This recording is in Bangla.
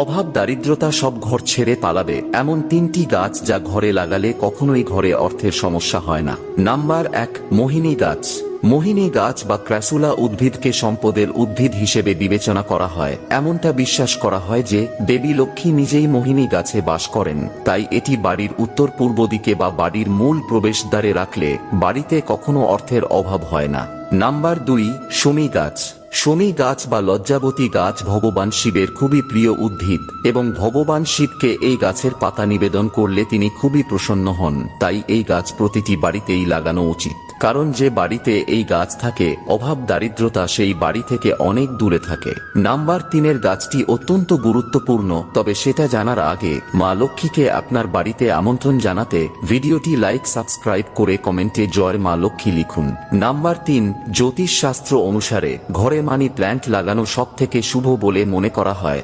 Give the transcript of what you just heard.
অভাব দারিদ্রতা সব ঘর ছেড়ে পালাবে এমন 3টি গাছ যা ঘরে লাগালে কখনোই ঘরে অর্থের সমস্যা হয় না। নাম্বার 1, মোহিনী গাছ। মোহিনী গাছ বা ক্র্যাসুলা উদ্ভিদকে সম্পদের উদ্ভিদ হিসেবে বিবেচনা করা হয়। এমনটা বিশ্বাস করা হয় যে দেবী লক্ষ্মী নিজেই মোহিনী গাছে বাস করেন, তাই এটি বাড়ির উত্তর পূর্ব দিকে বা বাড়ির মূল প্রবেশদ্বারে রাখলে বাড়িতে কখনো অর্থের অভাব হয় না। নাম্বার 2, শমী গাছ। শমী গাছ বা লজ্জাবতী গাছ ভগবান শিবের খুবই প্রিয় উদ্ভিদ এবং ভগবান শিবকে এই গাছের পাতা নিবেদন করলে তিনি খুবই প্রসন্ন হন। তাই এই গাছ প্রতিটি বাড়িতেই লাগানো উচিত, কারণ যে বাড়িতে এই গাছ থাকে অভাব দারিদ্রতা সেই বাড়ি থেকে অনেক দূরে থাকে। নাম্বার 3 গাছটি অত্যন্ত গুরুত্বপূর্ণ, তবে সেটা জানার আগে মা লক্ষ্মীকে আপনার বাড়িতে আমন্ত্রণ জানাতে ভিডিওটি লাইক সাবস্ক্রাইব করে কমেন্টে জয় মা লক্ষ্মী লিখুন। নাম্বার 3, জ্যোতিষ শাস্ত্র অনুসারে ঘরে মানি প্ল্যান্ট লাগানো সবথেকে শুভ বলে মনে করা হয়।